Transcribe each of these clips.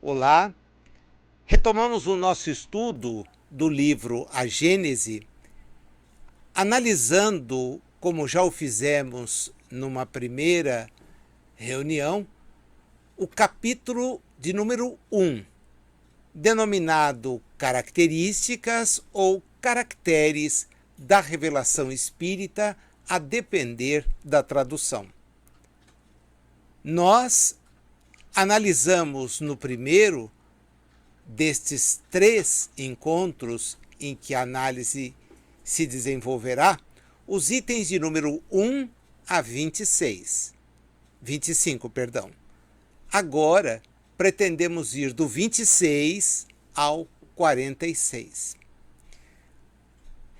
Olá, retomamos o nosso estudo do livro A Gênese, analisando, como já o fizemos numa primeira reunião, o capítulo de número 1, denominado Características ou Caracteres da Revelação Espírita, a depender da tradução. Nós analisamos no primeiro destes 3 encontros em que a análise se desenvolverá, os itens de número 1 a 25, perdão. Agora pretendemos ir do 26 ao 46.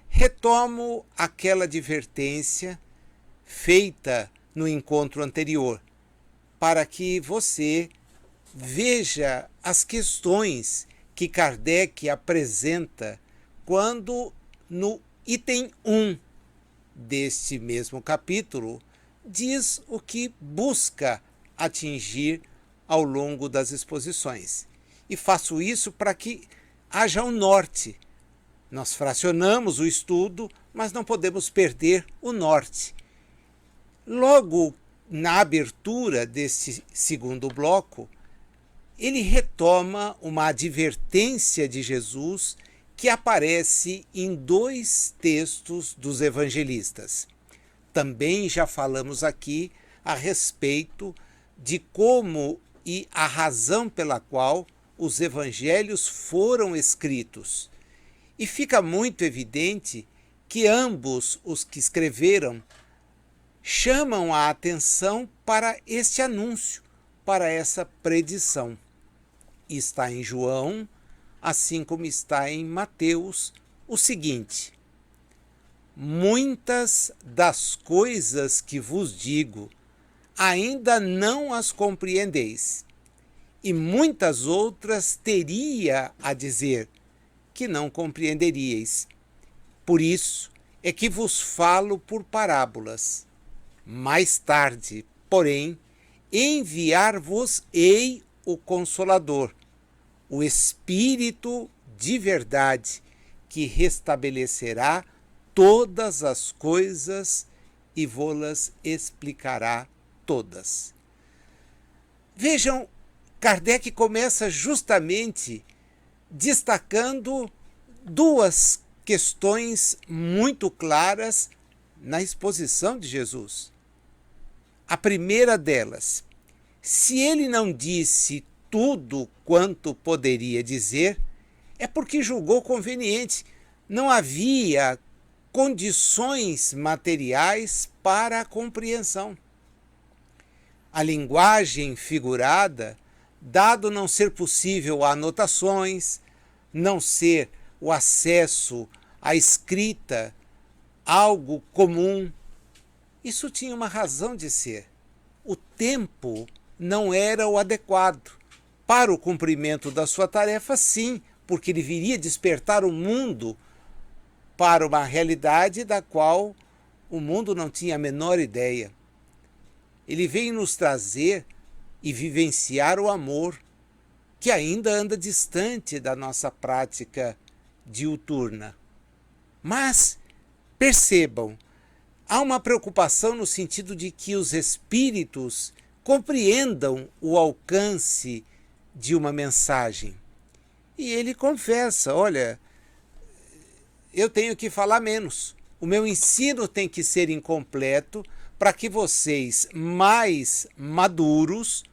Retomo aquela advertência feita no encontro anterior, para que você veja as questões que Kardec apresenta quando, no item 1 deste mesmo capítulo, diz o que busca atingir ao longo das exposições. E faço isso para que haja um norte. Nós fracionamos o estudo, mas não podemos perder o norte. Logo na abertura deste segundo bloco, ele retoma uma advertência de Jesus que aparece em 2 textos dos evangelistas. Também já falamos aqui a respeito de como e a razão pela qual os evangelhos foram escritos. E fica muito evidente que ambos os que escreveram chamam a atenção para este anúncio, para essa predição. Está em João, assim como está em Mateus, o seguinte: muitas das coisas que vos digo ainda não as compreendeis, e muitas outras teria a dizer que não compreenderíeis. Por isso é que vos falo por parábolas. Mais tarde, porém, enviar-vos-ei o Consolador, o Espírito de verdade, que restabelecerá todas as coisas e vô-las explicará todas. Vejam, Kardec começa justamente destacando 2 questões muito claras na exposição de Jesus. A primeira delas: se ele não disse tudo quanto poderia dizer, é porque julgou conveniente. Não havia condições materiais para a compreensão. A linguagem figurada, dado não ser possível anotações, não ser o acesso à escrita algo comum, isso tinha uma razão de ser. O tempo não era o adequado. Para o cumprimento da sua tarefa, sim, porque ele viria despertar o mundo para uma realidade da qual o mundo não tinha a menor ideia. Ele veio nos trazer e vivenciar o amor, que ainda anda distante da nossa prática diuturna. Mas, percebam, há uma preocupação no sentido de que os espíritos compreendam o alcance de uma mensagem. E ele confessa: olha, eu tenho que falar menos. O meu ensino tem que ser incompleto para que vocês, mais maduros,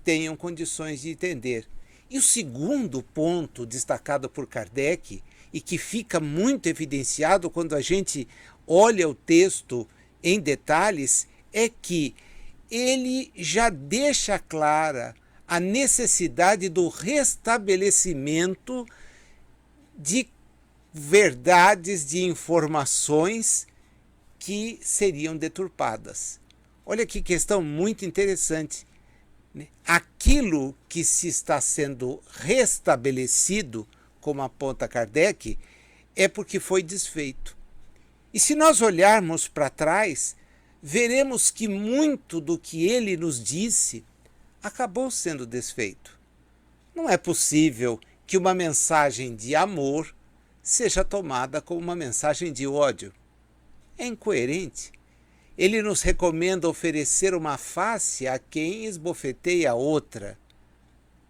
tenham condições de entender. E o segundo ponto destacado por Kardec, e que fica muito evidenciado quando a gente olha o texto em detalhes, é que ele já deixa clara a necessidade do restabelecimento de verdades, de informações que seriam deturpadas. Olha que questão muito interessante. Aquilo que se está sendo restabelecido, como aponta Kardec, é porque foi desfeito. E se nós olharmos para trás, veremos que muito do que ele nos disse acabou sendo desfeito. Não é possível que uma mensagem de amor seja tomada como uma mensagem de ódio. É incoerente. Ele nos recomenda oferecer uma face a quem esbofeteia a outra.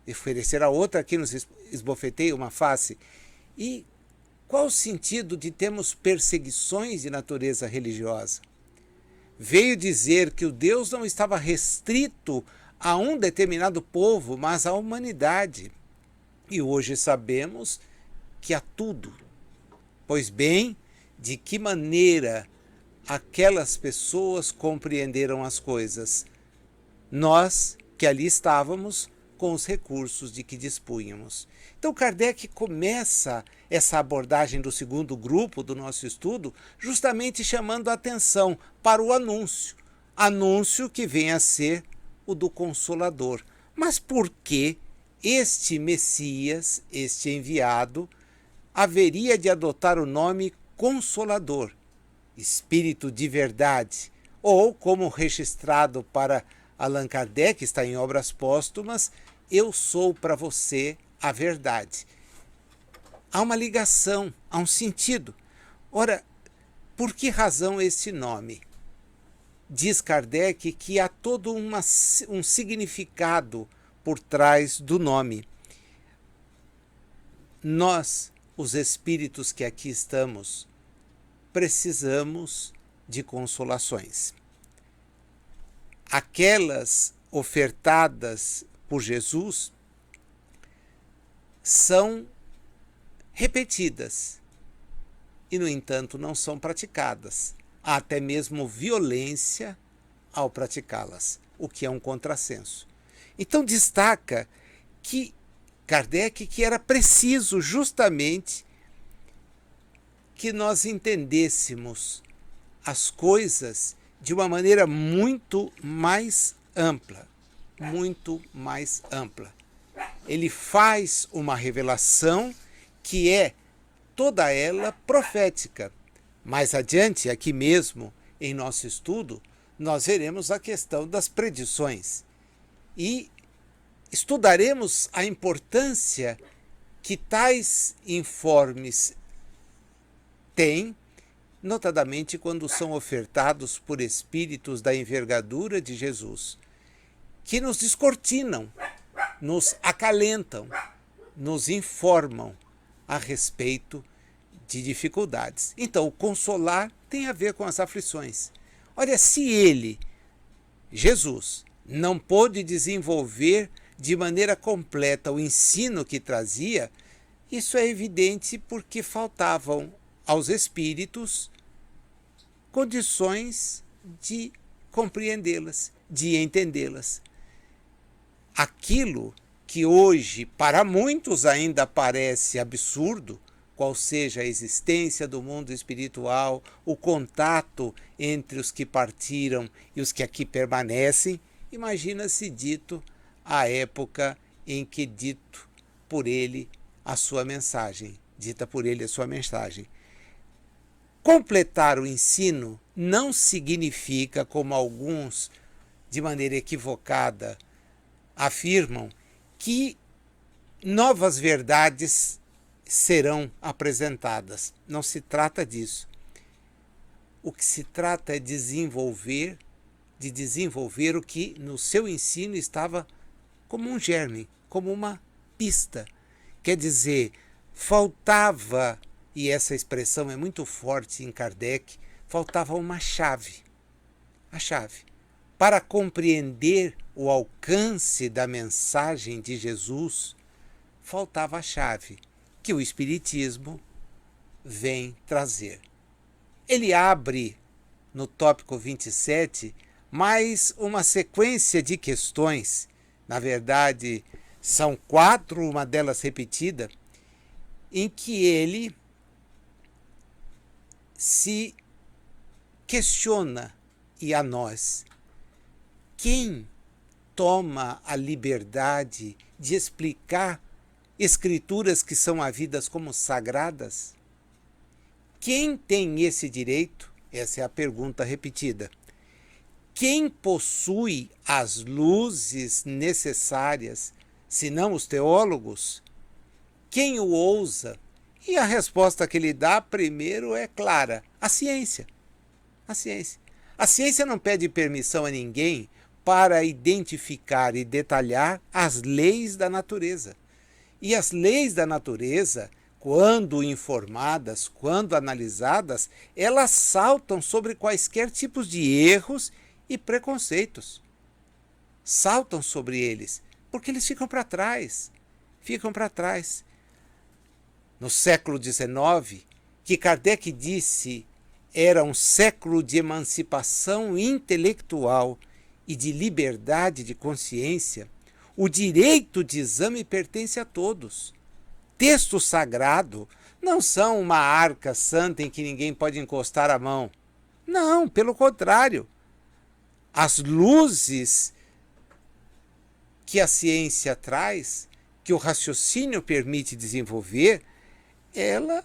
Oferecer a outra a quem nos esbofeteia uma face. E qual o sentido de termos perseguições de natureza religiosa? Veio dizer que o Deus não estava restrito a um determinado povo, mas à humanidade. E hoje sabemos que a tudo. Pois bem, de que maneira aquelas pessoas compreenderam as coisas? Nós, que ali estávamos, com os recursos de que dispunhamos. Então Kardec começa essa abordagem do segundo grupo do nosso estudo justamente chamando a atenção para o anúncio. Anúncio que vem a ser o do Consolador. Mas por que este Messias, este enviado, haveria de adotar o nome Consolador, Espírito de Verdade, ou, como registrado para Allan Kardec, está em Obras Póstumas, eu sou para você a verdade. Há uma ligação, há um sentido. Ora, por que razão esse nome? Diz Kardec que há todo um significado por trás do nome. Nós, os espíritos que aqui estamos, precisamos de consolações. Aquelas ofertadas por Jesus são repetidas e, no entanto, não são praticadas. Há até mesmo violência ao praticá-las, o que é um contrassenso. Então destaca que Kardec que era preciso justamente que nós entendêssemos as coisas de uma maneira muito mais ampla, muito mais ampla. Ele faz uma revelação que é toda ela profética. Mais adiante, aqui mesmo, em nosso estudo, nós veremos a questão das predições e estudaremos a importância que tais informes têm, notadamente quando são ofertados por espíritos da envergadura de Jesus, que nos descortinam, nos acalentam, nos informam a respeito de dificuldades. Então, o consolar tem a ver com as aflições. Olha, se ele, Jesus, não pôde desenvolver de maneira completa o ensino que trazia, isso é evidente porque faltavam aos espíritos condições de compreendê-las, de entendê-las. Aquilo que hoje para muitos ainda parece absurdo, qual seja a existência do mundo espiritual, o contato entre os que partiram e os que aqui permanecem, imagina-se dito à época em que dito por ele a sua mensagem, dita por ele a sua mensagem. Completar o ensino não significa, como alguns de maneira equivocada afirmam, que novas verdades serão apresentadas. Não se trata disso. O que se trata é de desenvolver o que no seu ensino estava como um germe, como uma pista. Quer dizer, faltava, e essa expressão é muito forte em Kardec, faltava uma chave. A chave. Para compreender o alcance da mensagem de Jesus, faltava a chave que o Espiritismo vem trazer. Ele abre, no tópico 27, mais uma sequência de questões, na verdade são 4, uma delas repetida, em que ele se questiona, e a nós, quem toma a liberdade de explicar escrituras que são havidas como sagradas? Quem tem esse direito? Essa é a pergunta repetida. Quem possui as luzes necessárias, senão os teólogos? Quem o ousa? E a resposta que ele dá primeiro é clara: a ciência. A ciência. A ciência não pede permissão a ninguém para identificar e detalhar as leis da natureza. E as leis da natureza, quando informadas, quando analisadas, elas saltam sobre quaisquer tipos de erros e preconceitos. Saltam sobre eles, porque eles ficam para trás. Ficam para trás. No século XIX, que Kardec disse era um século de emancipação intelectual e de liberdade de consciência, o direito de exame pertence a todos. Texto sagrado não são uma arca santa em que ninguém pode encostar a mão. Não, pelo contrário. As luzes que a ciência traz, que o raciocínio permite desenvolver, ela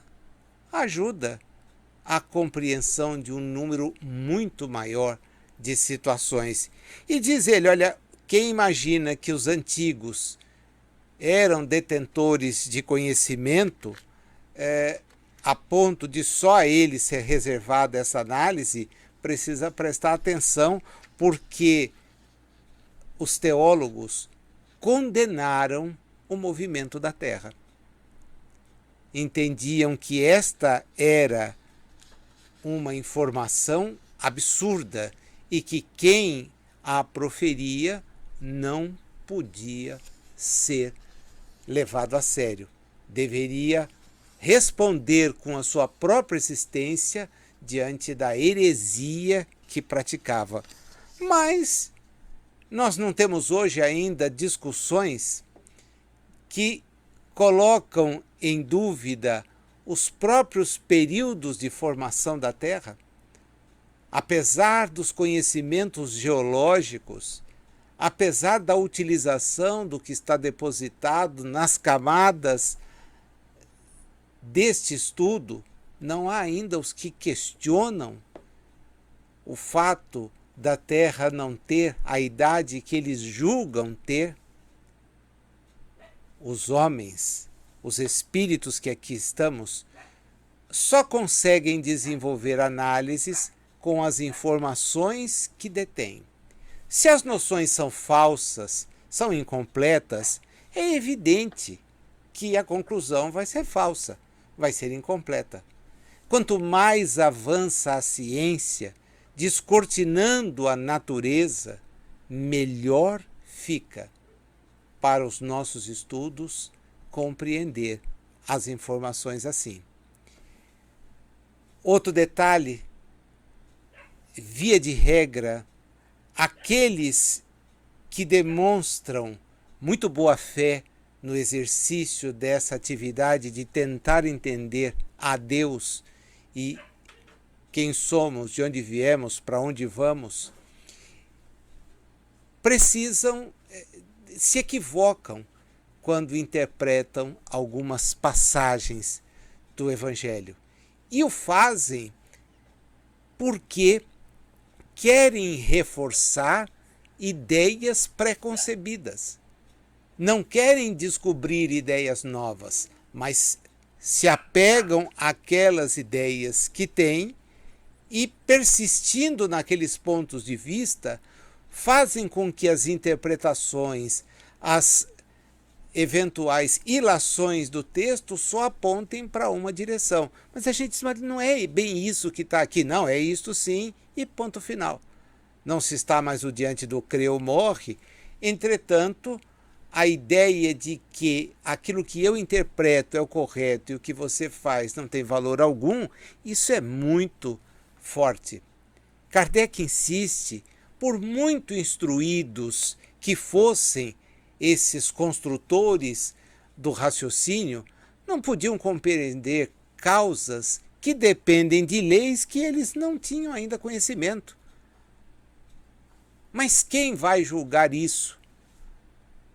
ajuda a compreensão de um número muito maior de situações. E diz ele, olha, quem imagina que os antigos eram detentores de conhecimento, a ponto de só a eles ser reservada essa análise, precisa prestar atenção, porque os teólogos condenaram o movimento da Terra. Entendiam que esta era uma informação absurda e que quem a proferia não podia ser levado a sério. Deveria responder com a sua própria existência diante da heresia que praticava. Mas nós não temos hoje ainda discussões que colocam em dúvida os próprios períodos de formação da Terra. Apesar dos conhecimentos geológicos, apesar da utilização do que está depositado nas camadas deste estudo, não há ainda os que questionam o fato da Terra não ter a idade que eles julgam ter. Os homens, os espíritos que aqui estamos, só conseguem desenvolver análises com as informações que detêm. Se as noções são falsas, são incompletas, é evidente que a conclusão vai ser falsa, vai ser incompleta. Quanto mais avança a ciência, descortinando a natureza, melhor fica para os nossos estudos compreender as informações assim. Outro detalhe, via de regra, aqueles que demonstram muito boa fé no exercício dessa atividade de tentar entender a Deus e quem somos, de onde viemos, para onde vamos, se equivocam quando interpretam algumas passagens do Evangelho. E o fazem porque querem reforçar ideias preconcebidas. Não querem descobrir ideias novas, mas se apegam àquelas ideias que têm e, persistindo naqueles pontos de vista, fazem com que as interpretações, as eventuais ilações do texto só apontem para uma direção. Mas a gente diz, mas não é bem isso que está aqui. Não, é isto sim, e ponto final. Não se está mais o diante do crê ou morre. Entretanto, a ideia de que aquilo que eu interpreto é o correto e o que você faz não tem valor algum, isso é muito forte. Kardec insiste, por muito instruídos que fossem esses construtores do raciocínio, não podiam compreender causas que dependem de leis que eles não tinham ainda conhecimento. Mas quem vai julgar isso?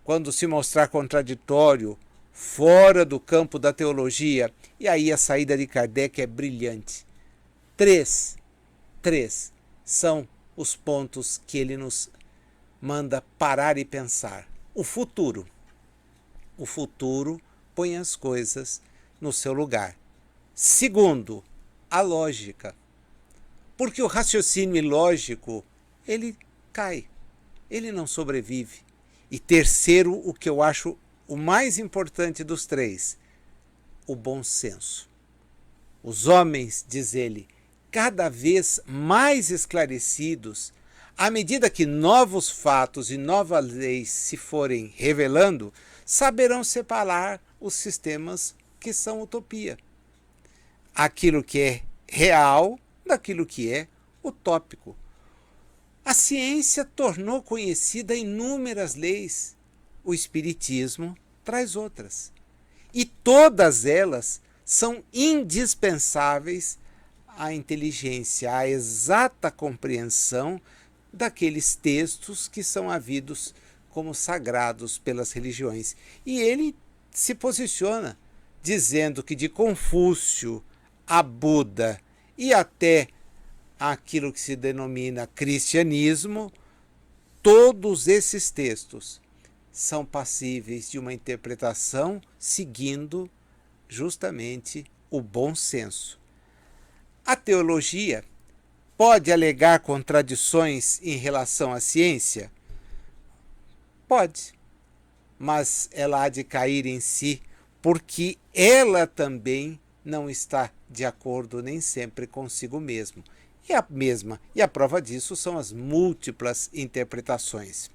quando se mostrar contraditório, fora do campo da teologia. E aí a saída de Kardec é brilhante. Três são os pontos que ele nos manda parar e pensar. O futuro. O futuro põe as coisas no seu lugar. Segundo, a lógica. Porque o raciocínio ilógico, ele cai, ele não sobrevive. E terceiro, o que eu acho o mais importante dos três, o bom senso. Os homens, diz ele, cada vez mais esclarecidos, à medida que novos fatos e novas leis se forem revelando, saberão separar os sistemas que são utopia. Aquilo que é real daquilo que é utópico. A ciência tornou conhecida inúmeras leis. O Espiritismo traz outras. E todas elas são indispensáveis à inteligência, à exata compreensão daqueles textos que são havidos como sagrados pelas religiões. E ele se posiciona dizendo que de Confúcio a Buda e até aquilo que se denomina cristianismo, todos esses textos são passíveis de uma interpretação seguindo justamente o bom senso. A teologia pode alegar contradições em relação à ciência? Pode, mas ela há de cair em si, porque ela também não está de acordo nem sempre consigo mesmo. E a prova disso são as múltiplas interpretações.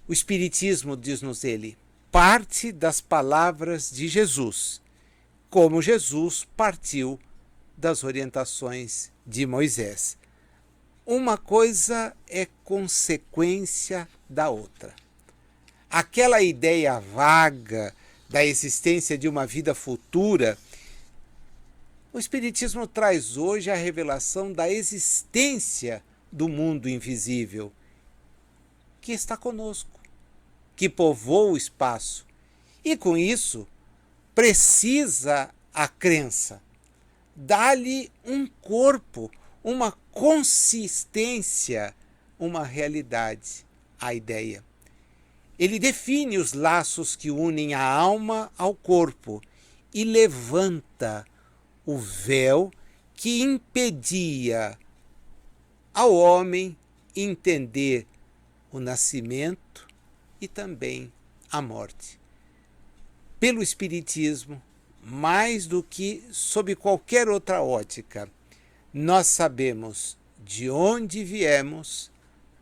O Espiritismo, diz-nos ele, parte das palavras de Jesus, como Jesus partiu das orientações de Moisés. Uma coisa é consequência da outra. Aquela ideia vaga da existência de uma vida futura, o Espiritismo traz hoje a revelação da existência do mundo invisível, que está conosco, que povoa o espaço. E com isso, precisa a crença, dá-lhe um corpo, uma consistência, uma realidade, a ideia. Ele define os laços que unem a alma ao corpo e levanta o véu que impedia ao homem entender o nascimento e também a morte. Pelo Espiritismo, mais do que sob qualquer outra ótica, nós sabemos de onde viemos,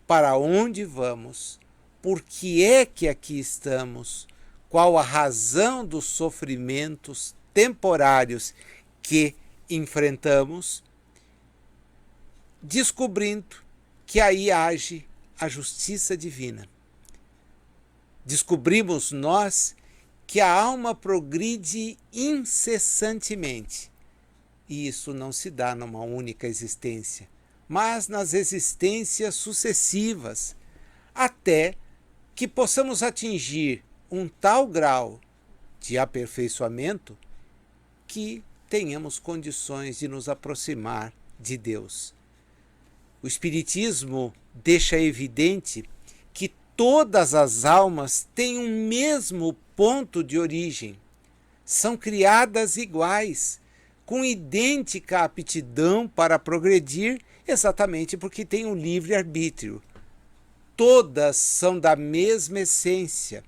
para onde vamos, por que é que aqui estamos, qual a razão dos sofrimentos temporários que enfrentamos, descobrindo que aí age a justiça divina. Descobrimos nós que a alma progride incessantemente. E isso não se dá numa única existência, mas nas existências sucessivas, até que possamos atingir um tal grau de aperfeiçoamento que tenhamos condições de nos aproximar de Deus. O Espiritismo deixa evidente que todas as almas têm um mesmo ponto de origem, são criadas iguais, com idêntica aptidão para progredir, exatamente porque têm um livre-arbítrio. Todas são da mesma essência.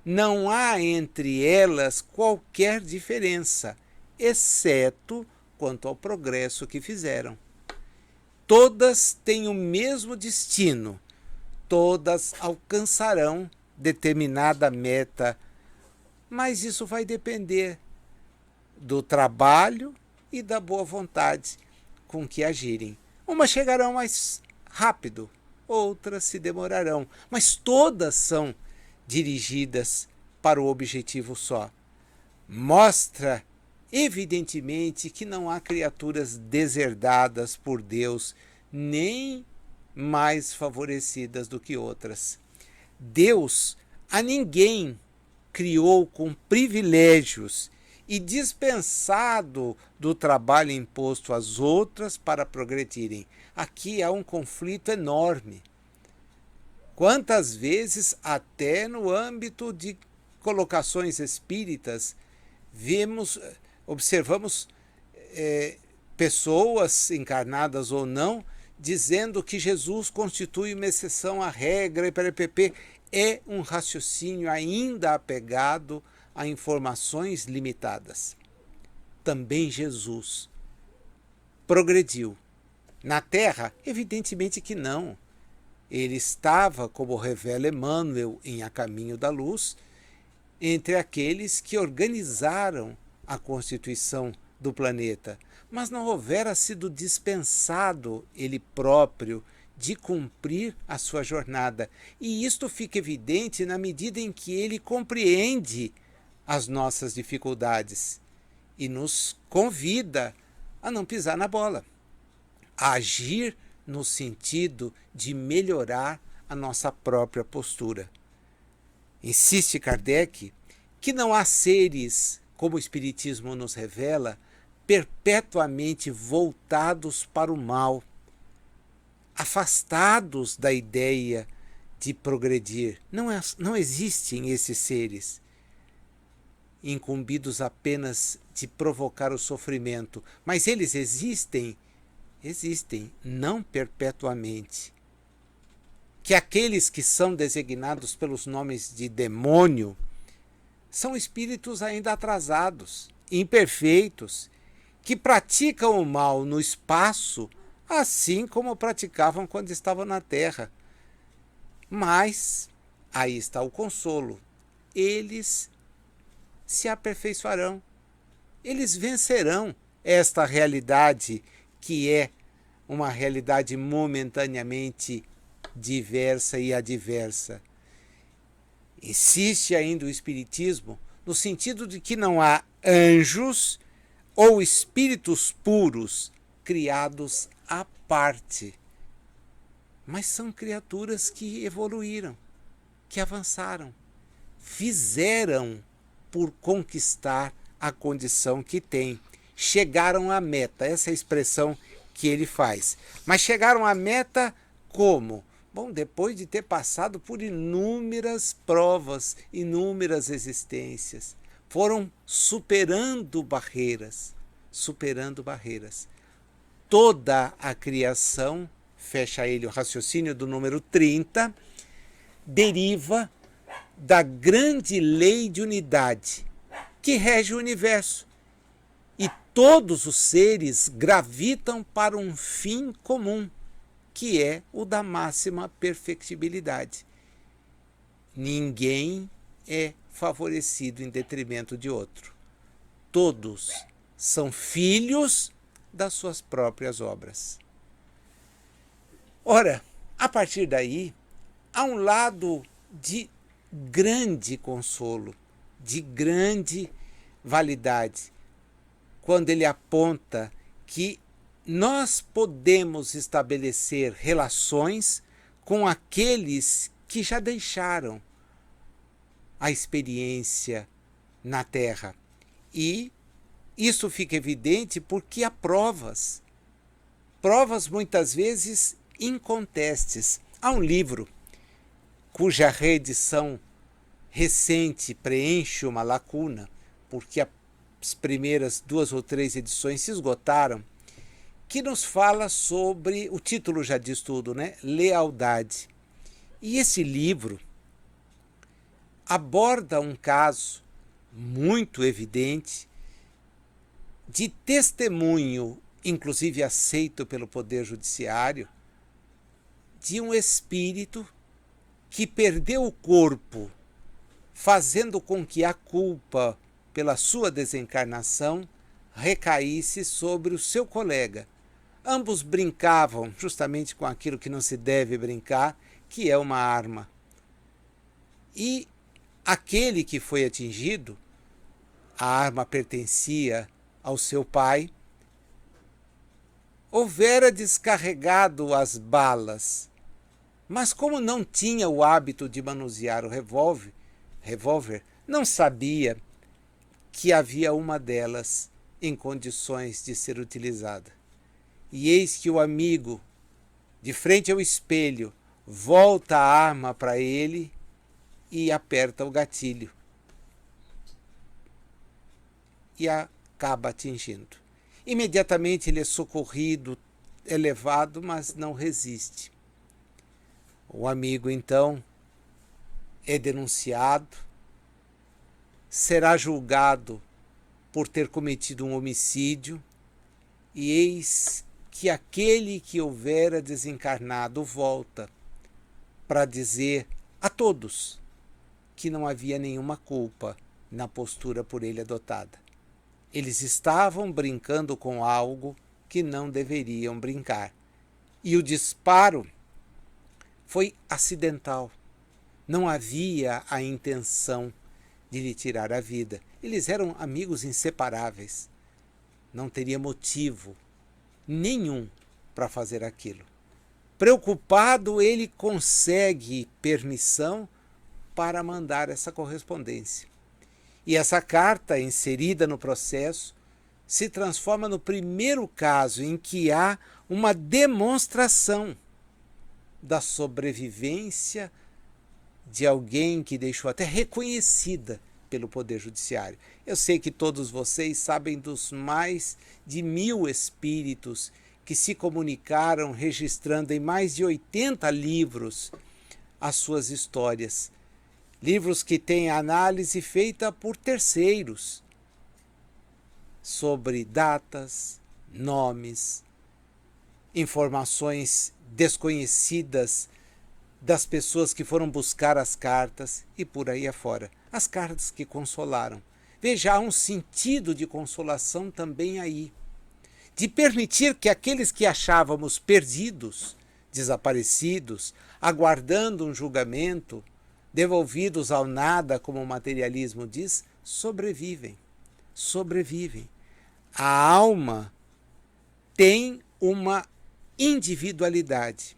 Não há entre elas qualquer diferença, exceto quanto ao progresso que fizeram. Todas têm o mesmo destino, todas alcançarão determinada meta, mas isso vai depender do trabalho e da boa vontade com que agirem. Umas chegarão mais rápido, outras se demorarão, mas todas são dirigidas para o objetivo só. Mostra evidentemente que não há criaturas deserdadas por Deus, nem mais favorecidas do que outras. Deus A ninguém criou com privilégios e dispensado do trabalho imposto às outras para progredirem. Aqui há um conflito enorme. Quantas vezes, até no âmbito de colocações espíritas, observamos pessoas, encarnadas ou não, dizendo que Jesus constitui uma exceção à regra e PPP. É um raciocínio ainda apegado a informações limitadas. Também Jesus progrediu. Na Terra, evidentemente que não. Ele estava, como revela Emmanuel em A Caminho da Luz, entre aqueles que organizaram a constituição do planeta, mas não houvera sido dispensado ele próprio de cumprir a sua jornada. E isto fica evidente na medida em que ele compreende as nossas dificuldades e nos convida a não pisar na bola, a agir no sentido de melhorar a nossa própria postura. Insiste Kardec que não há seres, como o Espiritismo nos revela, perpetuamente voltados para o mal, afastados da ideia de progredir. Não existem esses seres incumbidos apenas de provocar o sofrimento, mas eles existem, não perpetuamente. Que aqueles que são designados pelos nomes de demônio são espíritos ainda atrasados, imperfeitos, que praticam o mal no espaço, assim como praticavam quando estavam na Terra. Mas, aí está o consolo, eles se aperfeiçoarão, eles vencerão esta realidade que é uma realidade momentaneamente diversa e adversa. Insiste ainda o Espiritismo no sentido de que não há anjos ou espíritos puros criados à parte, mas são criaturas que evoluíram, que avançaram, fizeram por conquistar a condição que têm, chegaram à meta, essa é a expressão que ele faz. Mas chegaram à meta como? Bom, depois de ter passado por inúmeras provas, inúmeras existências, foram superando barreiras. Toda a criação, fecha ele o raciocínio do número 30, deriva da grande lei de unidade que rege o universo. E todos os seres gravitam para um fim comum, que é o da máxima perfectibilidade. Ninguém é favorecido em detrimento de outro. Todos são filhos das suas próprias obras. Ora, a partir daí, há um lado de grande consolo, de grande validade, quando ele aponta que nós podemos estabelecer relações com aqueles que já deixaram a experiência na Terra. E isso fica evidente porque há provas muitas vezes incontestes. Há um livro cuja reedição recente preenche uma lacuna, porque as primeiras 2 ou 3 edições se esgotaram, que nos fala sobre, o título já diz tudo, né? Lealdade. E esse livro aborda um caso muito evidente de testemunho, inclusive aceito pelo Poder Judiciário, de um espírito que perdeu o corpo, fazendo com que a culpa pela sua desencarnação recaísse sobre o seu colega. Ambos brincavam justamente com aquilo que não se deve brincar, que é uma arma. E aquele que foi atingido, a arma pertencia ao seu pai, houvera descarregado as balas, mas como não tinha o hábito de manusear o revólver, revólver, não sabia que havia uma delas em condições de ser utilizada. E eis que o amigo, de frente ao espelho, volta a arma para ele e aperta o gatilho. E acaba atingindo. Imediatamente ele é socorrido, é levado, mas não resiste. O amigo, então, é denunciado, será julgado por ter cometido um homicídio, e eis que aquele que houvera desencarnado volta para dizer a todos que não havia nenhuma culpa na postura por ele adotada. Eles estavam brincando com algo que não deveriam brincar. E o disparo foi acidental. Não havia a intenção de lhe tirar a vida. Eles eram amigos inseparáveis. Não teria motivo nenhum para fazer aquilo. Preocupado, ele consegue permissão para mandar essa correspondência. E essa carta, inserida no processo, se transforma no primeiro caso em que há uma demonstração da sobrevivência de alguém que deixou até reconhecida pelo Poder Judiciário. Eu sei que todos vocês sabem dos mais de 1000 espíritos que se comunicaram registrando em mais de 80 livros as suas histórias. Livros que têm análise feita por terceiros sobre datas, nomes, informações desconhecidas das pessoas que foram buscar as cartas e por aí afora. As cartas que consolaram. Veja, há um sentido de consolação também aí. De permitir que aqueles que achávamos perdidos, desaparecidos, aguardando um julgamento, devolvidos ao nada, como o materialismo diz, sobrevivem. Sobrevivem. A alma tem uma individualidade.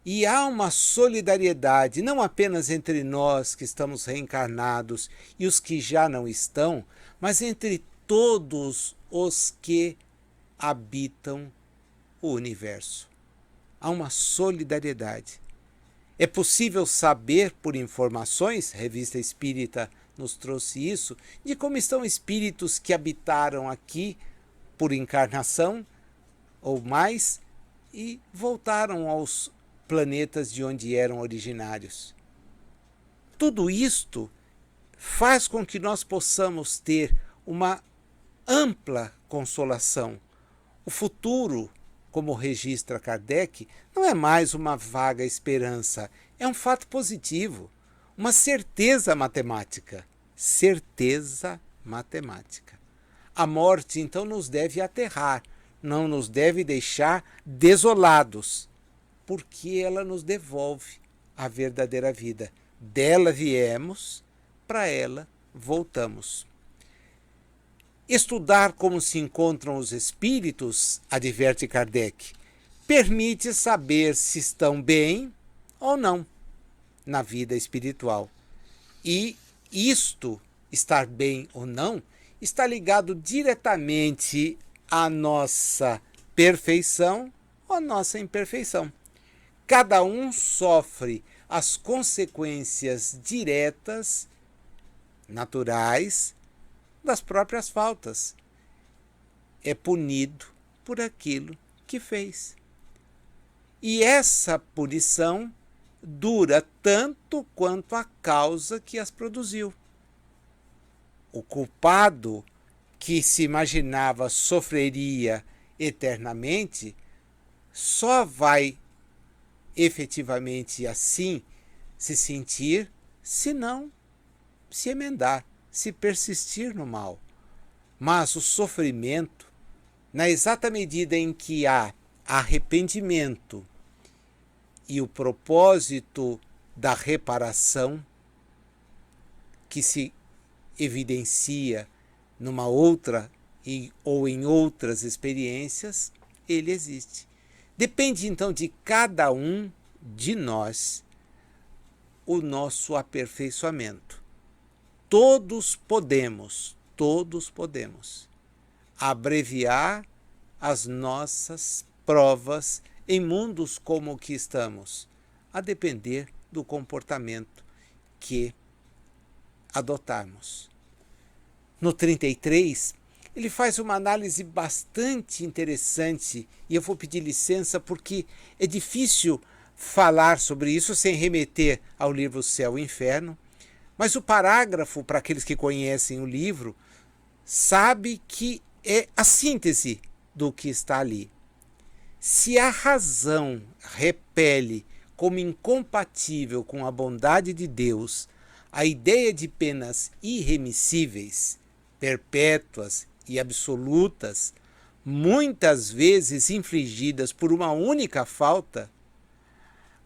E há uma solidariedade, não apenas entre nós que estamos reencarnados e os que já não estão, mas entre todos os que habitam o universo. Há uma solidariedade. É possível saber por informações, Revista Espírita nos trouxe isso, de como estão espíritos que habitaram aqui por encarnação ou mais e voltaram aos planetas de onde eram originários. Tudo isto faz com que nós possamos ter uma ampla consolação. O futuro, como registra Kardec, não é mais uma vaga esperança, é um fato positivo, uma certeza matemática. Certeza matemática. A morte, então, nos deve aterrar, não nos deve deixar desolados, porque ela nos devolve a verdadeira vida. Dela viemos, para ela voltamos. Estudar como se encontram os espíritos, adverte Kardec, permite saber se estão bem ou não na vida espiritual. E isto, estar bem ou não, está ligado diretamente à nossa perfeição ou à nossa imperfeição. Cada um sofre as consequências diretas, naturais, das próprias faltas. É punido por aquilo que fez. E essa punição dura tanto quanto a causa que as produziu. O culpado, que se imaginava sofreria eternamente, só vai efetivamente assim se sentir se não se emendar, se persistir no mal. Mas o sofrimento, na exata medida em que há arrependimento e o propósito da reparação, que se evidencia numa outra ou em outras experiências, ele existe. Depende então de cada um de nós o nosso aperfeiçoamento. Todos podemos abreviar as nossas provas em mundos como o que estamos, a depender do comportamento que adotarmos. No 33, ele faz uma análise bastante interessante, e eu vou pedir licença porque é difícil falar sobre isso sem remeter ao livro Céu e Inferno, mas o parágrafo, para aqueles que conhecem o livro, sabe que é a síntese do que está ali. Se a razão repele como incompatível com a bondade de Deus a ideia de penas irremissíveis, perpétuas e absolutas, muitas vezes infligidas por uma única falta,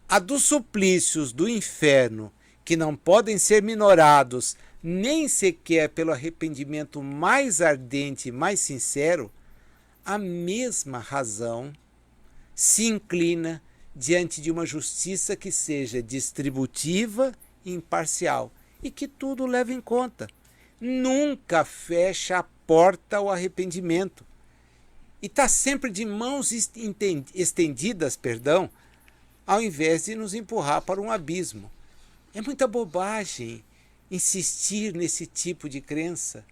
a dos suplícios do inferno, que não podem ser minorados nem sequer pelo arrependimento mais ardente e mais sincero, a mesma razão se inclina diante de uma justiça que seja distributiva e imparcial e que tudo leve em conta. Nunca fecha a porta ao arrependimento e está sempre de mãos estendidas, ao invés de nos empurrar para um abismo. É muita bobagem insistir nesse tipo de crença.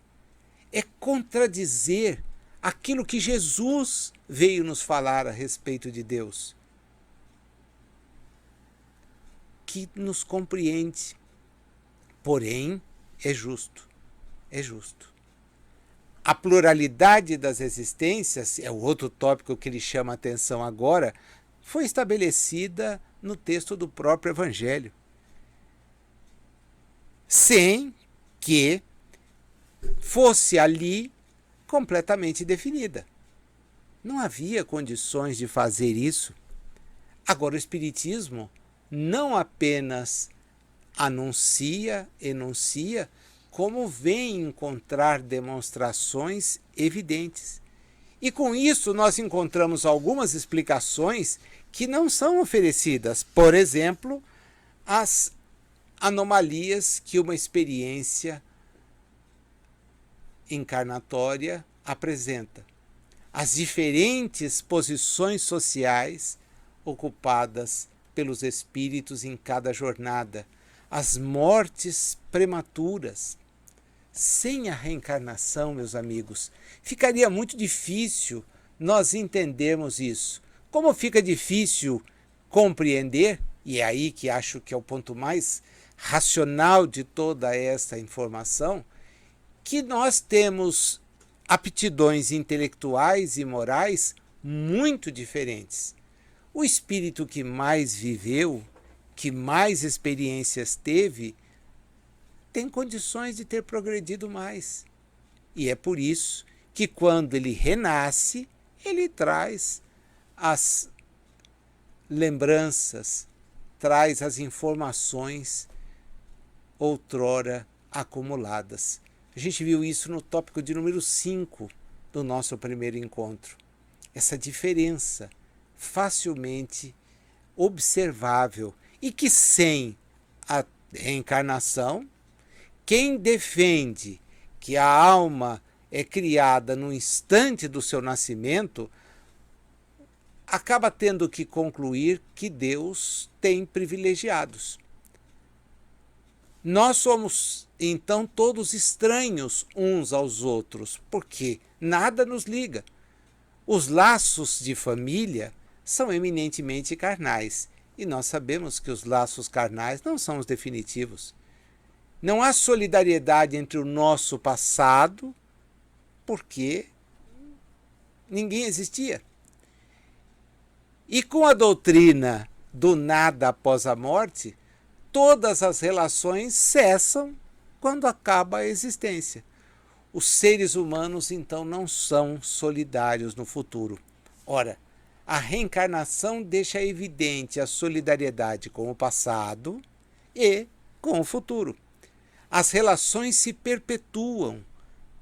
É contradizer aquilo que Jesus veio nos falar a respeito de Deus, que nos compreende, porém é justo. A pluralidade das existências, é o outro tópico que ele chama a atenção agora, foi estabelecida no texto do próprio Evangelho, sem que fosse ali completamente definida. Não havia condições de fazer isso. Agora, o Espiritismo não apenas enuncia, como vem encontrar demonstrações evidentes. E com isso nós encontramos algumas explicações que não são oferecidas. Por exemplo, as anomalias que uma experiência encarnatória apresenta, as diferentes posições sociais ocupadas pelos espíritos em cada jornada, as mortes prematuras. Sem a reencarnação, meus amigos, ficaria muito difícil nós entendermos isso. Como fica difícil compreender, e é aí que acho que é o ponto mais racional de toda essa informação, que nós temos aptidões intelectuais e morais muito diferentes. O espírito que mais viveu, que mais experiências teve, tem condições de ter progredido mais. E é por isso que quando ele renasce, ele traz as lembranças, traz as informações outrora acumuladas. A gente viu isso no tópico de número 5 do nosso primeiro encontro. Essa diferença facilmente observável e que sem a reencarnação, quem defende que a alma é criada no instante do seu nascimento, acaba tendo que concluir que Deus tem privilegiados. Nós somos, então, todos estranhos uns aos outros, porque nada nos liga. Os laços de família são eminentemente carnais, e nós sabemos que os laços carnais não são os definitivos. Não há solidariedade entre o nosso passado, porque ninguém existia. E com a doutrina do nada após a morte, todas as relações cessam quando acaba a existência. Os seres humanos, então, não são solidários no futuro. Ora, a reencarnação deixa evidente a solidariedade com o passado e com o futuro. As relações se perpetuam,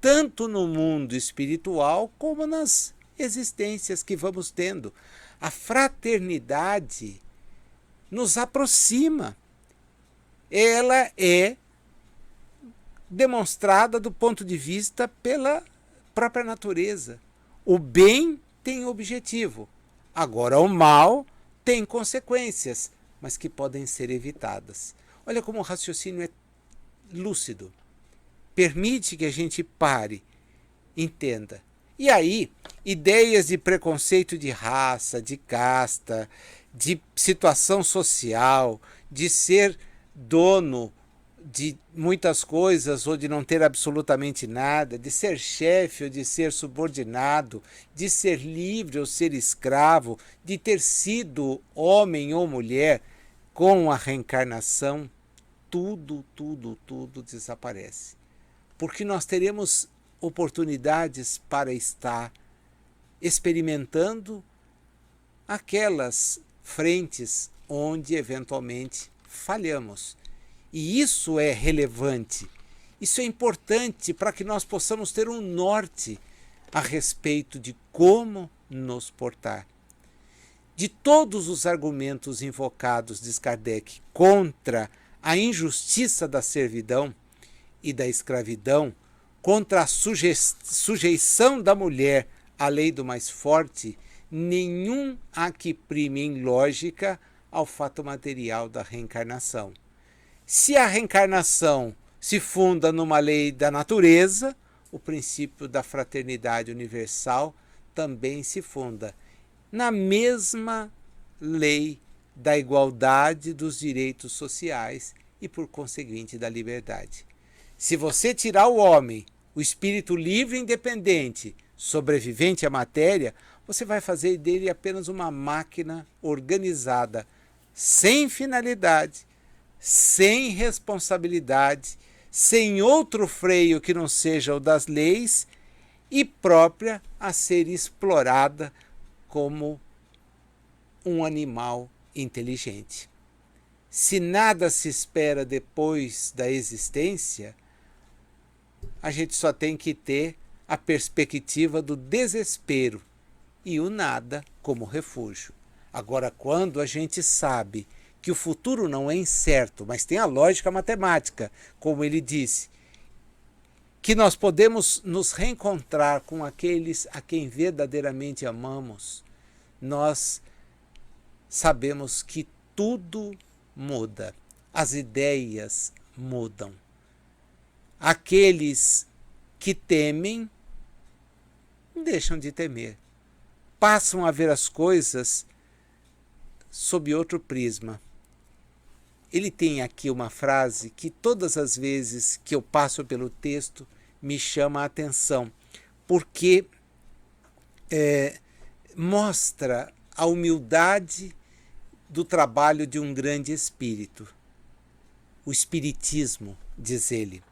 tanto no mundo espiritual como nas existências que vamos tendo. A fraternidade nos aproxima. ela é demonstrada do ponto de vista pela própria natureza. O bem tem objetivo, agora o mal tem consequências, mas que podem ser evitadas. Olha como o raciocínio é lúcido. Permite que a gente pare, entenda. E aí, ideias de preconceito de raça, de casta, de situação social, de ser dono de muitas coisas ou de não ter absolutamente nada, de ser chefe ou de ser subordinado, de ser livre ou ser escravo, de ter sido homem ou mulher, com a reencarnação, tudo desaparece. Porque nós teremos oportunidades para estar experimentando aquelas frentes onde eventualmente falhamos. E isso é relevante, isso é importante para que nós possamos ter um norte a respeito de como nos portar. De todos os argumentos invocados de Kardec contra a injustiça da servidão e da escravidão, contra a sujeição da mulher à lei do mais forte, nenhum há que prime em lógica ao fato material da reencarnação. Se a reencarnação se funda numa lei da natureza, o princípio da fraternidade universal também se funda na mesma lei da igualdade dos direitos sociais e, por conseguinte, da liberdade. Se você tirar o homem, o espírito livre e independente, sobrevivente à matéria, você vai fazer dele apenas uma máquina organizada, sem finalidade, sem responsabilidade, sem outro freio que não seja o das leis e própria a ser explorada como um animal inteligente. Se nada se espera depois da existência, a gente só tem que ter a perspectiva do desespero e o nada como refúgio. Agora, quando a gente sabe que o futuro não é incerto, mas tem a lógica matemática, como ele disse, que nós podemos nos reencontrar com aqueles a quem verdadeiramente amamos, nós sabemos que tudo muda, as ideias mudam. Aqueles que temem deixam de temer, passam a ver as coisas sob outro prisma. Ele tem aqui uma frase que todas as vezes que eu passo pelo texto me chama a atenção, porque mostra a humildade do trabalho de um grande espírito. O espiritismo, diz ele,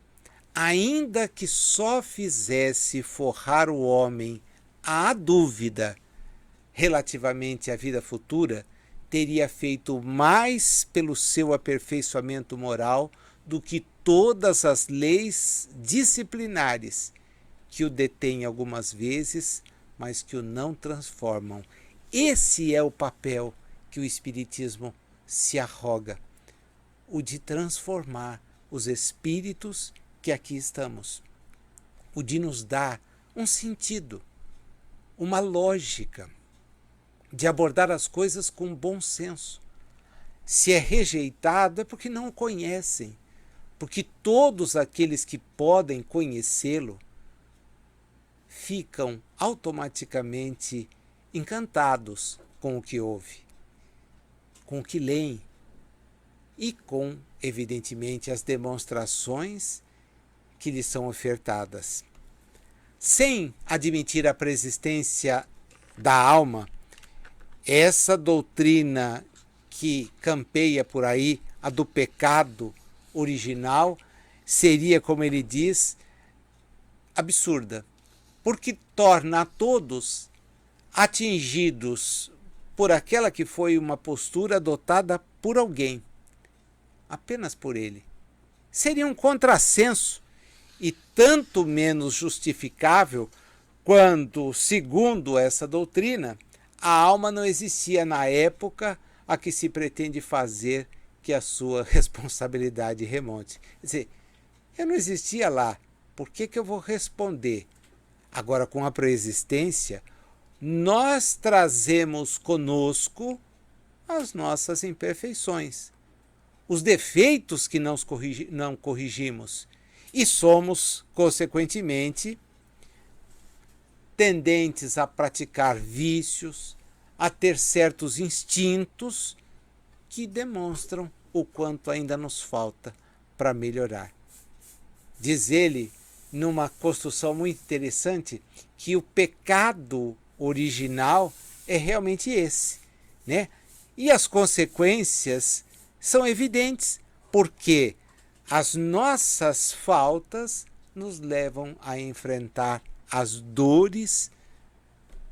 ainda que só fizesse forrar o homem à dúvida relativamente à vida futura, teria feito mais pelo seu aperfeiçoamento moral do que todas as leis disciplinares que o detêm algumas vezes, mas que o não transformam. Esse é o papel que o Espiritismo se arroga, o de transformar os espíritos que aqui estamos, o de nos dar um sentido, uma lógica, de abordar as coisas com bom senso. Se é rejeitado é porque não o conhecem, porque todos aqueles que podem conhecê-lo ficam automaticamente encantados com o que ouve, com o que leem e com, evidentemente, as demonstrações que lhes são ofertadas. Sem admitir a preexistência da alma, essa doutrina que campeia por aí, a do pecado original, seria, como ele diz, absurda, porque torna a todos atingidos por aquela que foi uma postura adotada por alguém, apenas por ele. Seria um contrassenso e tanto menos justificável quando, segundo essa doutrina, a alma não existia na época a que se pretende fazer que que a sua responsabilidade remonte. Quer dizer, eu não existia lá, por que eu vou responder? Agora, com a pré-existência, nós trazemos conosco as nossas imperfeições, os defeitos que não corrigimos, e somos, consequentemente, tendentes a praticar vícios, a ter certos instintos que demonstram o quanto ainda nos falta para melhorar. Diz ele, numa construção muito interessante, que o pecado original é realmente esse, né? E as consequências são evidentes, porque as nossas faltas nos levam a enfrentar as dores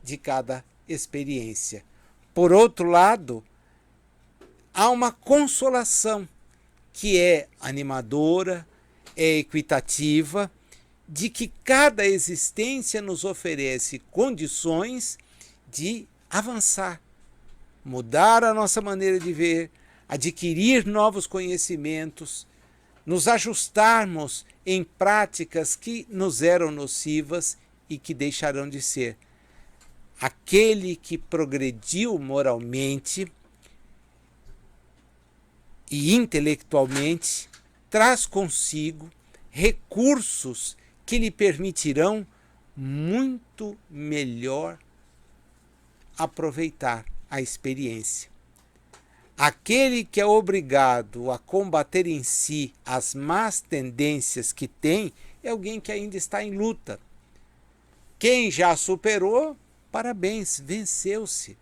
de cada experiência. Por outro lado, há uma consolação que é animadora, é equitativa, de que cada existência nos oferece condições de avançar, mudar a nossa maneira de ver, adquirir novos conhecimentos, nos ajustarmos em práticas que nos eram nocivas e que deixarão de ser. Aquele que progrediu moralmente e intelectualmente traz consigo recursos que lhe permitirão muito melhor aproveitar a experiência. Aquele que é obrigado a combater em si as más tendências que tem é alguém que ainda está em luta. Quem já superou, parabéns, venceu-se.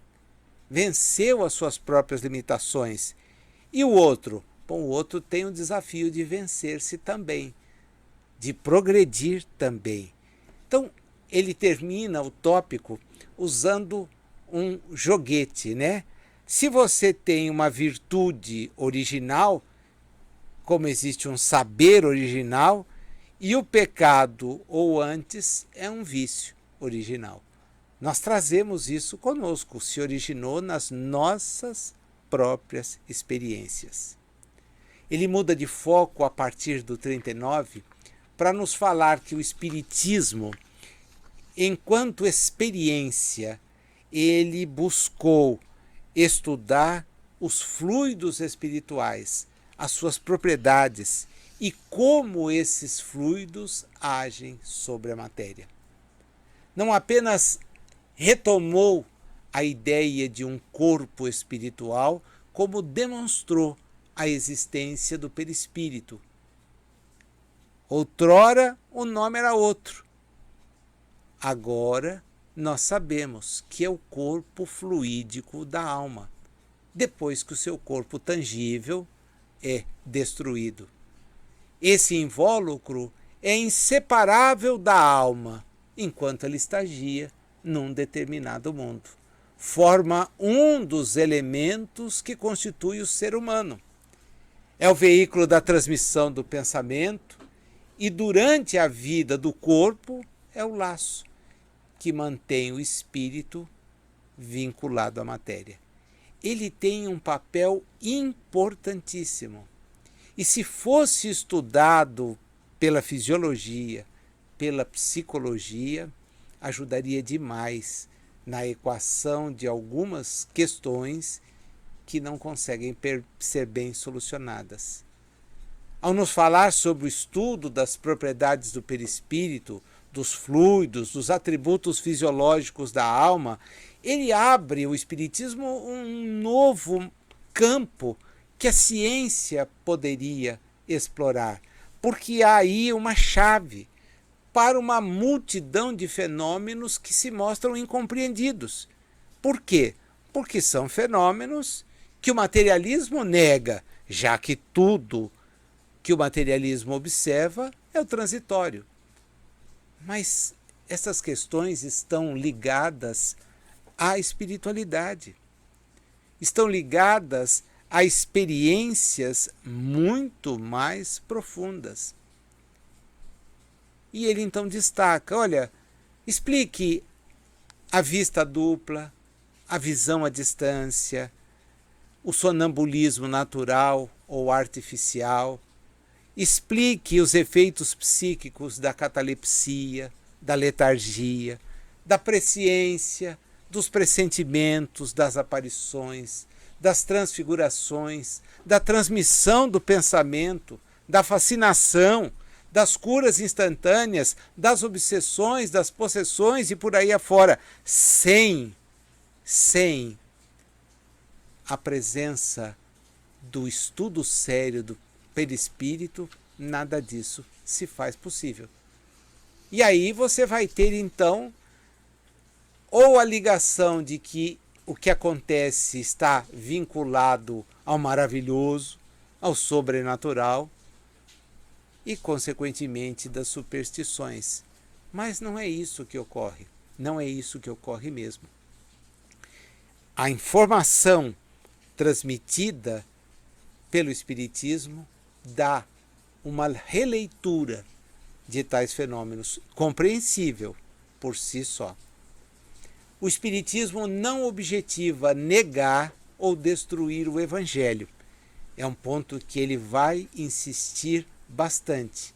Venceu as suas próprias limitações. E o outro? Bom, o outro tem o desafio de vencer-se também, de progredir também. Então, ele termina o tópico usando um joguete, né? Se você tem uma virtude original, como existe um saber original, e o pecado, ou antes, é um vício original. Nós trazemos isso conosco, se originou nas nossas próprias experiências. Ele muda de foco a partir do 39 para nos falar que o Espiritismo, enquanto experiência, ele buscou estudar os fluidos espirituais, as suas propriedades e como esses fluidos agem sobre a matéria. Não apenas retomou a ideia de um corpo espiritual, como demonstrou a existência do perispírito. Outrora o nome era outro. Agora nós sabemos que é o corpo fluídico da alma, depois que o seu corpo tangível é destruído. Esse invólucro é inseparável da alma, enquanto ela estagia num determinado mundo. Forma um dos elementos que constitui o ser humano. É o veículo da transmissão do pensamento e, durante a vida do corpo, é o laço que mantém o espírito vinculado à matéria. Ele tem um papel importantíssimo. E se fosse estudado pela fisiologia, pela psicologia, ajudaria demais na equação de algumas questões que não conseguem ser bem solucionadas. Ao nos falar sobre o estudo das propriedades do perispírito, dos fluidos, dos atributos fisiológicos da alma, ele abre o Espiritismo um novo campo que a ciência poderia explorar, porque há aí uma chave para uma multidão de fenômenos que se mostram incompreendidos. Por quê? Porque são fenômenos que o materialismo nega, já que tudo que o materialismo observa é o transitório. Mas essas questões estão ligadas à espiritualidade, estão ligadas a experiências muito mais profundas. E ele então destaca, olha, explique a vista dupla, a visão à distância, o sonambulismo natural ou artificial. Explique os efeitos psíquicos da catalepsia, da letargia, da presciência, dos pressentimentos, das aparições, das transfigurações, da transmissão do pensamento, da fascinação, das curas instantâneas, das obsessões, das possessões e por aí afora, sem a presença do estudo sério do perispírito, nada disso se faz possível. E aí você vai ter então ou a ligação de que o que acontece está vinculado ao maravilhoso, ao sobrenatural e, consequentemente, das superstições. Mas não é isso que ocorre. Não é isso que ocorre mesmo. A informação transmitida pelo Espiritismo dá uma releitura de tais fenômenos, compreensível por si só. O Espiritismo não objetiva negar ou destruir o Evangelho. É um ponto que ele vai insistir bastante.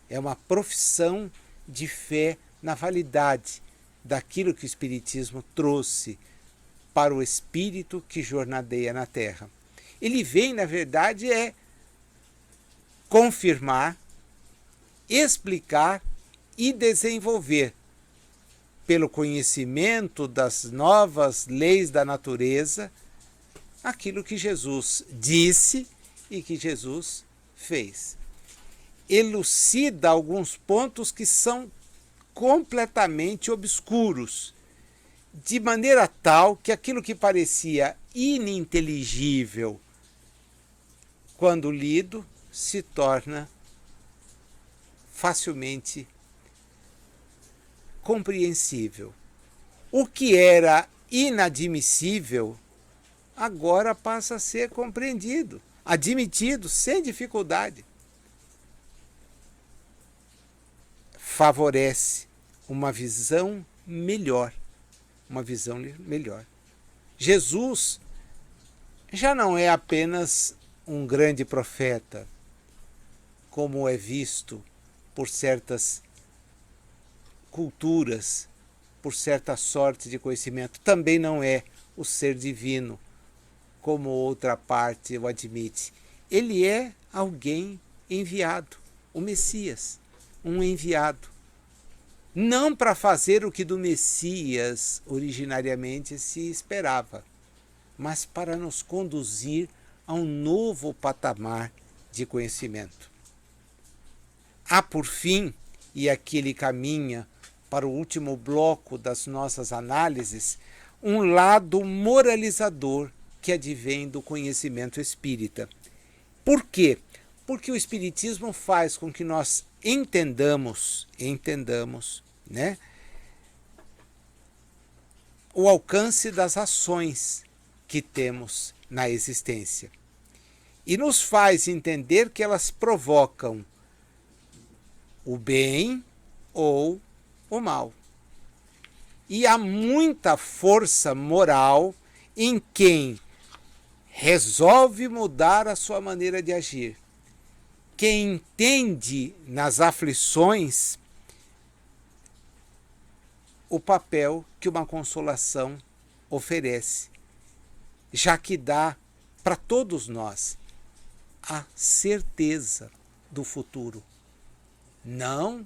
É uma profissão de fé na validade daquilo que o Espiritismo trouxe para o espírito que jornadeia na Terra. Ele vem, na verdade, confirmar, explicar e desenvolver, pelo conhecimento das novas leis da natureza, aquilo que Jesus disse e que Jesus fez. Elucida alguns pontos que são completamente obscuros, de maneira tal que aquilo que parecia ininteligível quando lido se torna facilmente compreensível. O que era inadmissível agora passa a ser compreendido, admitido sem dificuldade. Favorece uma visão melhor, Jesus já não é apenas um grande profeta, como é visto por certas culturas, por certa sorte de conhecimento. Também não é o ser divino, como outra parte o admite. Ele é alguém enviado, o Messias, um enviado. Não para fazer o que do Messias originariamente se esperava, mas para nos conduzir a um novo patamar de conhecimento. Há, por fim, e aqui ele caminha para o último bloco das nossas análises, um lado moralizador que advém do conhecimento espírita. Por quê? Porque o Espiritismo faz com que nós entendamos, né, o alcance das ações que temos na existência. E nos faz entender que elas provocam o bem ou o mal. E há muita força moral em quem resolve mudar a sua maneira de agir. Quem entende nas aflições o papel que uma consolação oferece, já que dá para todos nós a certeza do futuro, não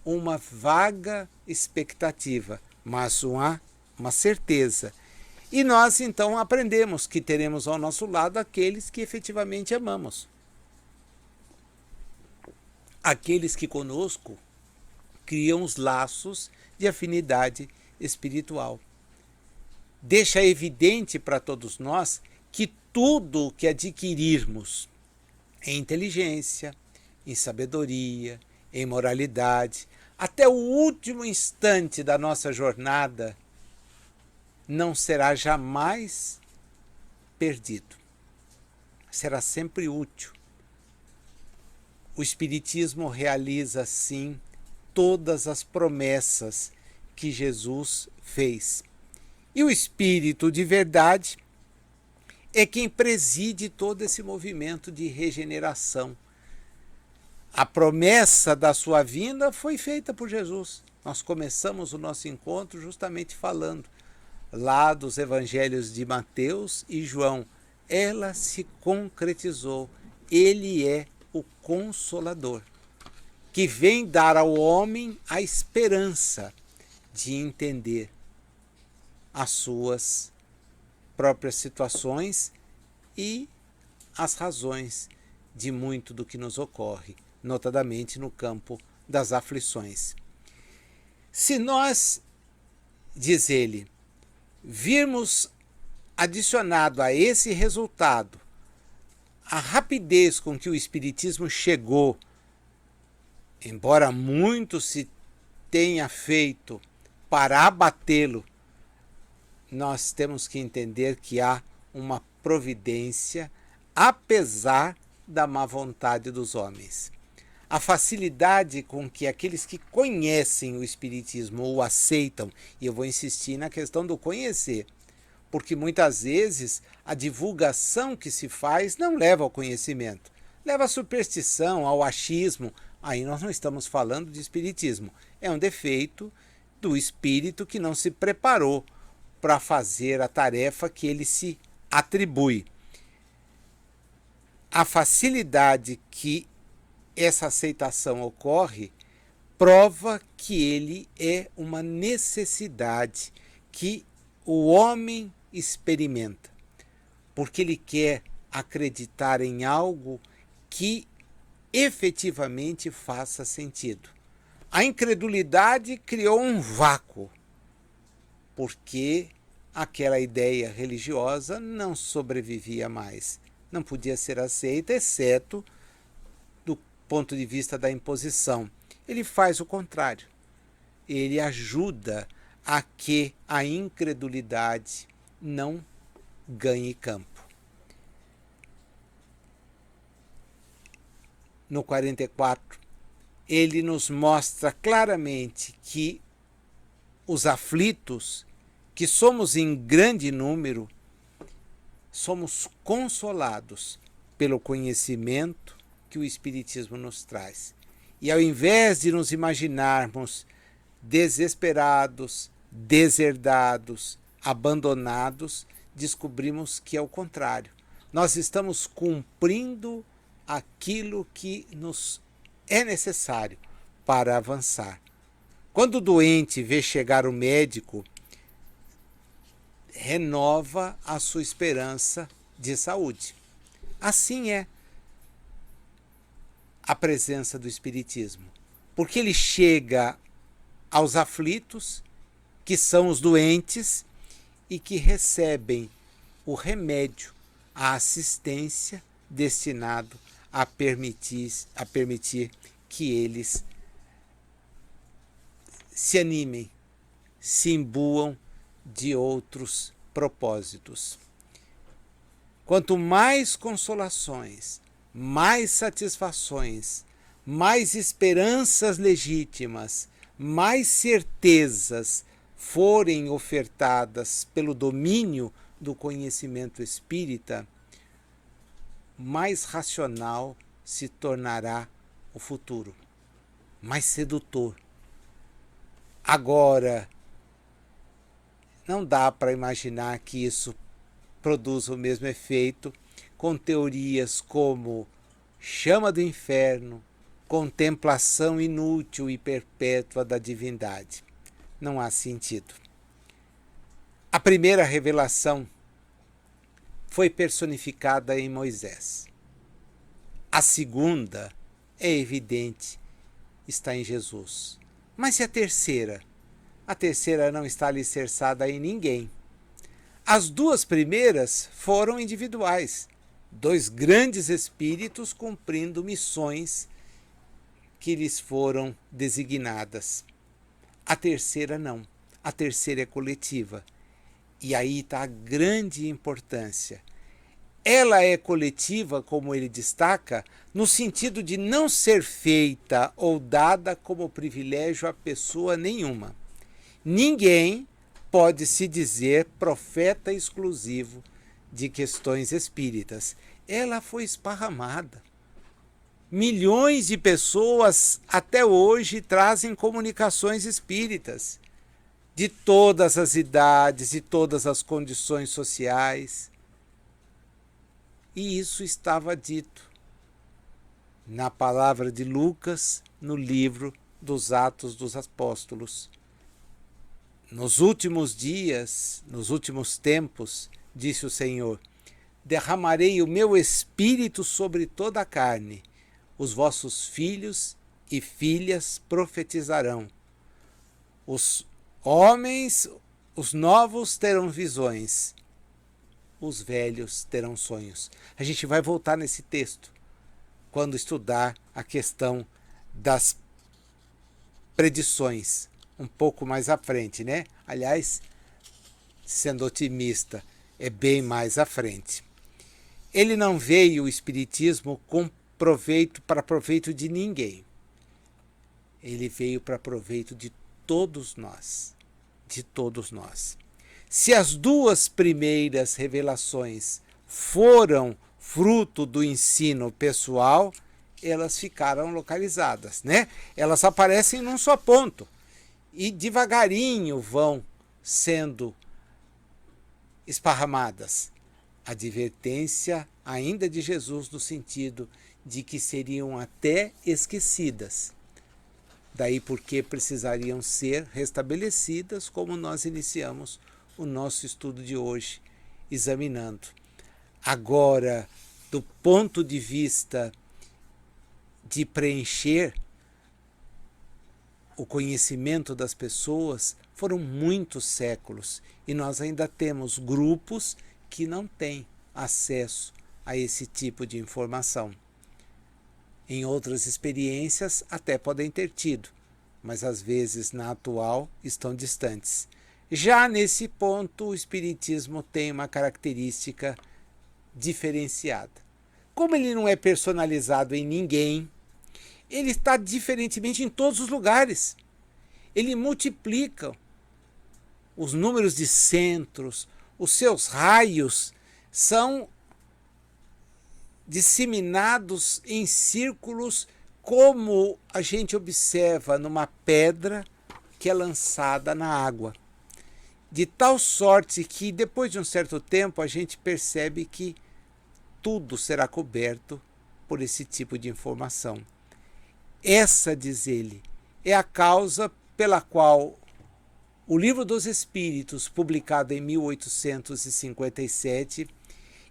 uma vaga expectativa, mas uma certeza. E nós então aprendemos que teremos ao nosso lado aqueles que efetivamente amamos. Aqueles que conosco criam os laços de afinidade espiritual. Deixa evidente para todos nós que tudo o que adquirirmos em inteligência, em sabedoria, em moralidade, até o último instante da nossa jornada, não será jamais perdido. Será sempre útil. O Espiritismo realiza, sim, todas as promessas que Jesus fez. E o Espírito de verdade é quem preside todo esse movimento de regeneração. A promessa da sua vinda foi feita por Jesus. Nós começamos o nosso encontro justamente falando lá dos evangelhos de Mateus e João. Ela se concretizou. Ele é o Consolador, que vem dar ao homem a esperança de entender as suas próprias situações e as razões de muito do que nos ocorre, notadamente no campo das aflições. Se nós, diz ele, virmos adicionado a esse resultado a rapidez com que o Espiritismo chegou, embora muito se tenha feito para abatê-lo, nós temos que entender que há uma providência, apesar da má vontade dos homens. A facilidade com que aqueles que conhecem o Espiritismo o aceitam, e eu vou insistir na questão do conhecer, porque muitas vezes a divulgação que se faz não leva ao conhecimento, leva à superstição, ao achismo. Aí nós não estamos falando de espiritismo, é um defeito do espírito que não se preparou para fazer a tarefa que ele se atribui. A facilidade que essa aceitação ocorre prova que ele é uma necessidade que o homem experimenta, porque ele quer acreditar em algo que efetivamente faça sentido. A incredulidade criou um vácuo, porque aquela ideia religiosa não sobrevivia mais, não podia ser aceita, exceto do ponto de vista da imposição. Ele faz o contrário, ele ajuda a que a incredulidade não ganhe campo. No 44, ele nos mostra claramente que os aflitos, que somos em grande número, somos consolados pelo conhecimento que o Espiritismo nos traz. E ao invés de nos imaginarmos desesperados, deserdados, abandonados, descobrimos que é o contrário. Nós estamos cumprindo aquilo que nos é necessário para avançar. Quando o doente vê chegar o médico, renova a sua esperança de saúde. Assim é a presença do Espiritismo, porque ele chega aos aflitos, que são os doentes, e que recebem o remédio, a assistência destinado a permitir que eles se animem, se imbuam de outros propósitos. Quanto mais consolações, mais satisfações, mais esperanças legítimas, mais certezas forem ofertadas pelo domínio do conhecimento espírita, mais racional se tornará o futuro, mais sedutor. Agora, não dá para imaginar que isso produza o mesmo efeito com teorias como chama do inferno, contemplação inútil e perpétua da divindade. Não há sentido. A primeira revelação foi personificada em Moisés. A segunda, é evidente, está em Jesus. Mas e a terceira? A terceira não está alicerçada em ninguém. As duas primeiras foram individuais, dois grandes espíritos cumprindo missões que lhes foram designadas. A terceira não. A terceira é coletiva. E aí está a grande importância. Ela é coletiva, como ele destaca, no sentido de não ser feita ou dada como privilégio a pessoa nenhuma. Ninguém pode se dizer profeta exclusivo de questões espíritas. Ela foi esparramada. Milhões de pessoas até hoje trazem comunicações espíritas, de todas as idades, de todas as condições sociais. E isso estava dito na palavra de Lucas, no livro dos Atos dos Apóstolos. Nos últimos dias, nos últimos tempos, disse o Senhor, derramarei o meu espírito sobre toda a carne. Os vossos filhos e filhas profetizarão. Os homens, os novos terão visões. Os velhos terão sonhos. A gente vai voltar nesse texto quando estudar a questão das predições, um pouco mais à frente, né? Aliás, sendo otimista, é bem mais à frente. Ele não veio, o Espiritismo, com proveito para proveito de ninguém. Ele veio para proveito de todos nós. De todos nós. Se as duas primeiras revelações foram fruto do ensino pessoal, elas ficaram localizadas, né? Elas aparecem num só ponto e devagarinho vão sendo esparramadas. Advertência ainda de Jesus no sentido de que seriam até esquecidas. Daí porque precisariam ser restabelecidas, como nós iniciamos o nosso estudo de hoje, examinando. Agora, do ponto de vista de preencher o conhecimento das pessoas, foram muitos séculos e nós ainda temos grupos que não têm acesso a esse tipo de informação. Em outras experiências até podem ter tido, mas às vezes na atual estão distantes. Já nesse ponto, o Espiritismo tem uma característica diferenciada. Como ele não é personalizado em ninguém, ele está diferentemente em todos os lugares. Ele multiplica os números de centros, os seus raios são disseminados em círculos, como a gente observa numa pedra que é lançada na água. De tal sorte que depois de um certo tempo a gente percebe que tudo será coberto por esse tipo de informação. Essa, diz ele, é a causa pela qual o Livro dos Espíritos, publicado em 1857,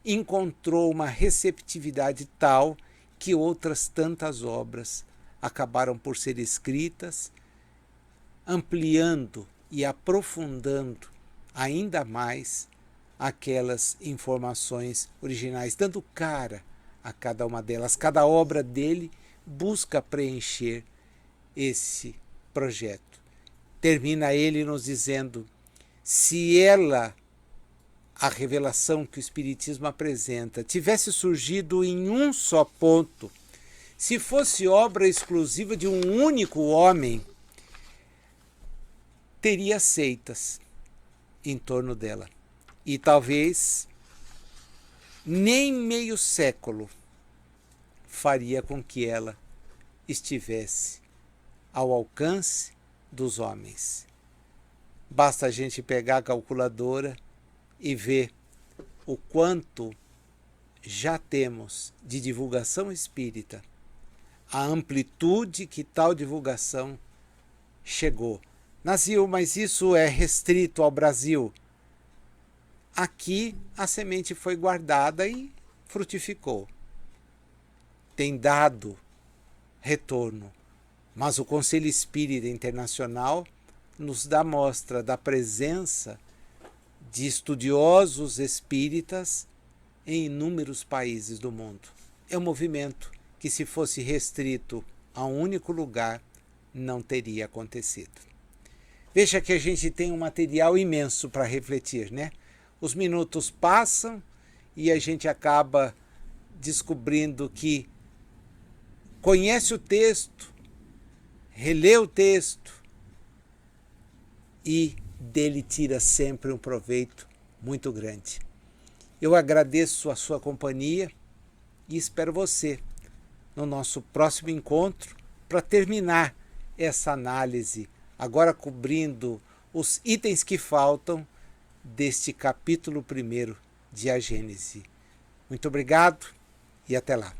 encontrou uma receptividade tal que outras tantas obras acabaram por ser escritas, ampliando e aprofundando ainda mais aquelas informações originais, dando cara a cada uma delas. Cada obra dele busca preencher esse projeto. Termina ele nos dizendo: se a revelação que o Espiritismo apresenta, tivesse surgido em um só ponto, se fosse obra exclusiva de um único homem, teria seitas em torno dela. E talvez nem meio século faria com que ela estivesse ao alcance dos homens. Basta a gente pegar a calculadora e ver o quanto já temos de divulgação espírita, a amplitude que tal divulgação chegou. Nazil, mas isso é restrito ao Brasil. Aqui a semente foi guardada e frutificou. Tem dado retorno. Mas o Conselho Espírita Internacional nos dá mostra da presença de estudiosos espíritas em inúmeros países do mundo. É um movimento que, se fosse restrito a um único lugar, não teria acontecido. Veja que a gente tem um material imenso para refletir, né? Os minutos passam e a gente acaba descobrindo que conhece o texto, relê o texto e dele tira sempre um proveito muito grande. Eu agradeço a sua companhia e espero você no nosso próximo encontro para terminar essa análise, agora cobrindo os itens que faltam deste capítulo 1 de A Gênese. Muito obrigado e até lá.